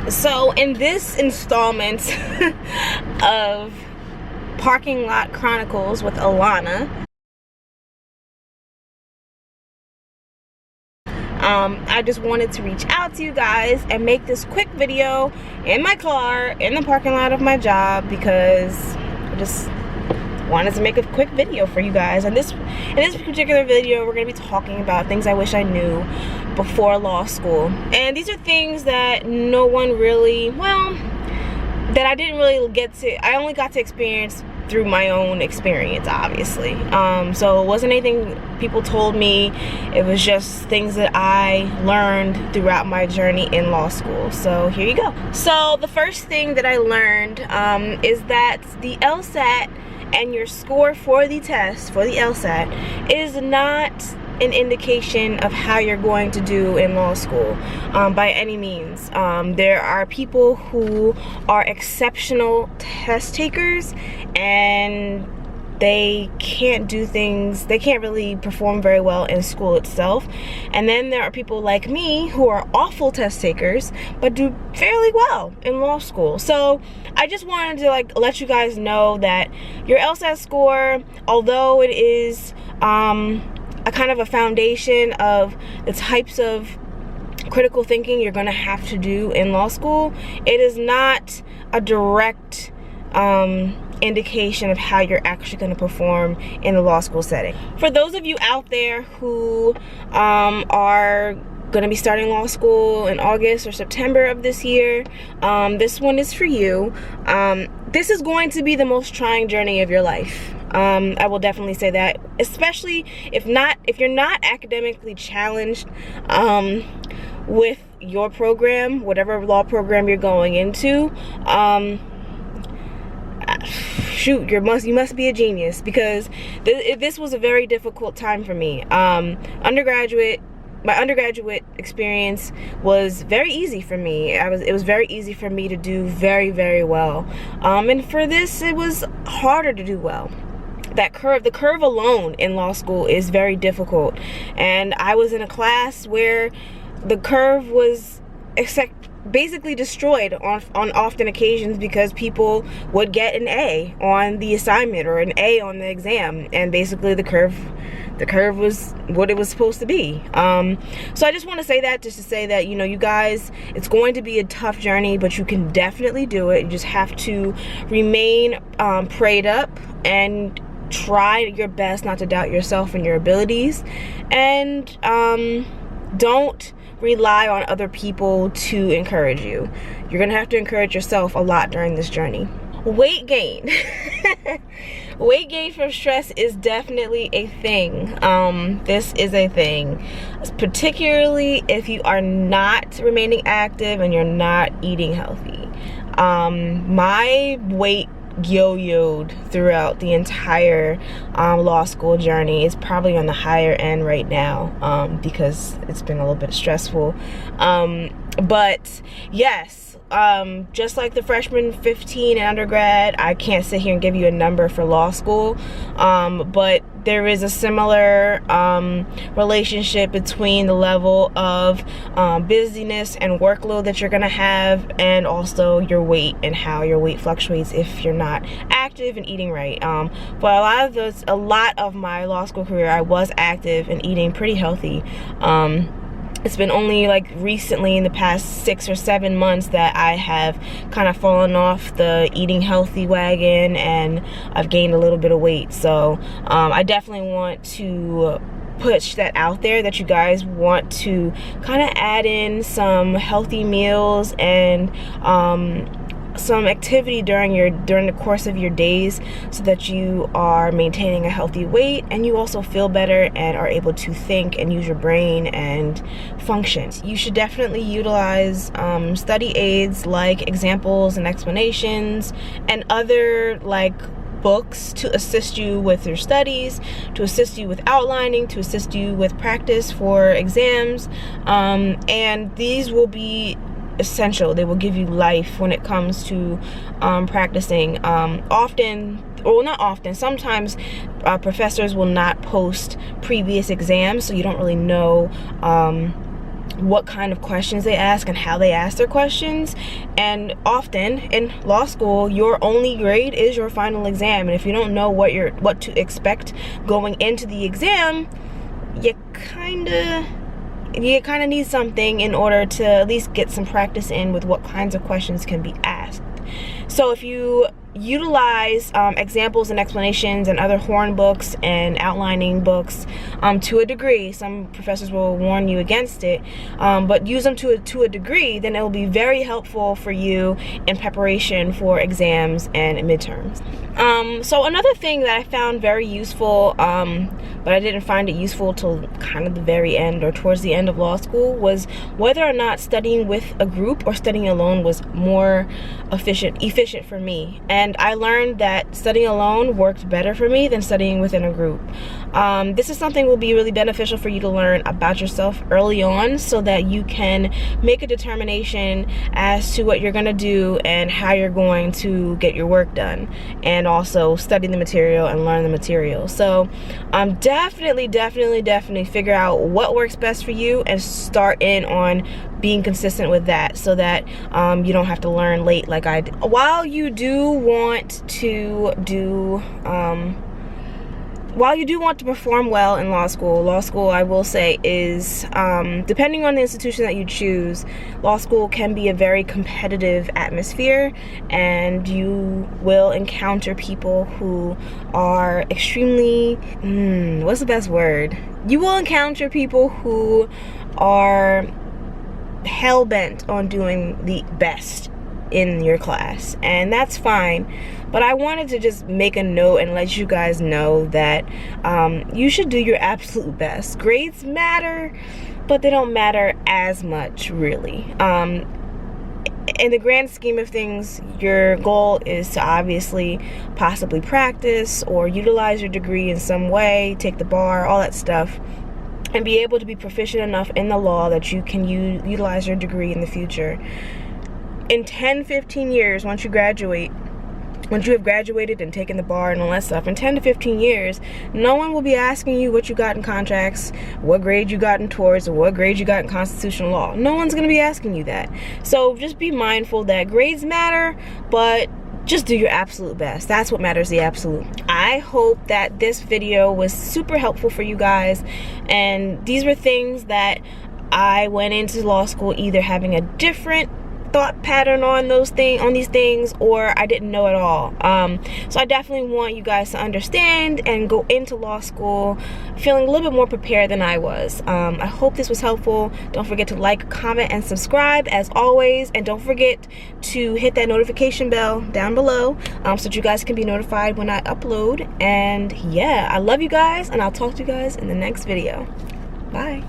So in this installment of Parking Lot Chronicles with Lana, I just wanted to reach out to you guys and make this quick video in my car in the parking lot of my job, because I just wanted to make a quick video for you guys. And in this particular video, we're going to be talking about things I wish I knew before law school. And these are things that no one really, well, that I didn't really get to, I only got to experience through my own experience, obviously. So it wasn't anything people told me. It was just things that I learned throughout my journey in law school. So here you go. So the first thing that I learned is that the LSAT and your score for the test, for the LSAT, is not an indication of how you're going to do in law school by any means. There are people who are exceptional test takers and they can't do things, they can't really perform very well in school itself. And then there are people like me who are awful test takers but do fairly well in law school. So I just wanted to let you guys know that your LSAT score, although it is a kind of a foundation of the types of critical thinking you're going to have to do in law school, it is not a direct indication of how you're actually going to perform in a law school setting. For those of you out there who are going to be starting law school in August or September of this year, this one is for you. This is going to be the most trying journey of your life. I will definitely say that, especially if you're not academically challenged with your program, whatever law program you're going into. Shoot, you must be a genius, because this was a very difficult time for me. My undergraduate experience was very easy for me. It was very easy for me to do very, very well. And for this, it was harder to do well. The curve alone in law school is very difficult. And I was in a class where the curve was basically destroyed on often occasions, because people would get an A on the assignment or an A on the exam, and basically the curve was what it was supposed to be. So I just want to say that, just to say that, you guys, it's going to be a tough journey, but you can definitely do it. You just have to remain prayed up and try your best not to doubt yourself and your abilities, and don't rely on other people to encourage you. You're gonna have to encourage yourself a lot during this journey. Weight gain. Weight gain from stress is definitely a thing. This is a thing, particularly if you are not remaining active and you're not eating healthy. My weight yo-yoed throughout the entire law school journey. It's probably on the higher end right now, because it's been a little bit stressful. But yes, just like the freshman 15 in undergrad, I can't sit here and give you a number for law school, but there is a similar relationship between the level of busyness and workload that you're gonna have, and also your weight and how your weight fluctuates if you're not active and eating right. But a lot of my law school career, I was active and eating pretty healthy. It's been only recently in the past 6 or 7 months that I have kind of fallen off the eating healthy wagon, and I've gained a little bit of weight. So I definitely want to push that out there, that you guys want to kind of add in some healthy meals and some activity during the course of your days, so that you are maintaining a healthy weight and you also feel better and are able to think and use your brain and function. You should definitely utilize study aids like examples and explanations and other books to assist you with your studies, to assist you with outlining, to assist you with practice for exams, and these will be essential. They will give you life when it comes to practicing. Sometimes professors will not post previous exams, so you don't really know what kind of questions they ask and how they ask their questions. And often in law school, your only grade is your final exam, and if you don't know what to expect going into the exam, you kind of need something in order to at least get some practice in with what kinds of questions can be asked. So if you utilize examples and explanations and other horn books and outlining books to a degree, some professors will warn you against it, but use them to a degree, then it will be very helpful for you in preparation for exams and midterms. So another thing that I found very useful, but I didn't find it useful till kind of the very end or towards the end of law school, was whether or not studying with a group or studying alone was more efficient for me. And I learned that studying alone worked better for me than studying within a group. This is something that will be really beneficial for you to learn about yourself early on, so that you can make a determination as to what you're going to do and how you're going to get your work done, and also study the material and learn the material. So definitely figure out what works best for you and start in on being consistent with that, so that you don't have to learn late like I did. While you do want to perform well in law school, I will say, is depending on the institution that you choose, law school can be a very competitive atmosphere, and you will encounter people who are extremely, what's the best word? You will encounter people who are hell-bent on doing the best in your class, and that's fine. But I wanted to just make a note and let you guys know that you should do your absolute best. Grades matter, but they don't matter as much, really. In the grand scheme of things, your goal is to obviously possibly practice or utilize your degree in some way, take the bar, all that stuff, and be able to be proficient enough in the law that you can utilize your degree in the future. In 10-15 years, once you have graduated and taken the bar and all that stuff, in 10 to 15 years, no one will be asking you what you got in contracts, what grade you got in torts, or what grade you got in constitutional law. No one's going to be asking you that. So just be mindful that grades matter, but just do your absolute best. That's what matters, the absolute. I hope that this video was super helpful for you guys, and these were things that I went into law school either having a different thought pattern on these things, or I didn't know at all. So I definitely want you guys to understand and go into law school feeling a little bit more prepared than I was. I hope this was helpful. Don't forget to like, comment, and subscribe as always, and don't forget to hit that notification bell down below so that you guys can be notified when I upload. And yeah, I love you guys, and I'll talk to you guys in the next video. Bye.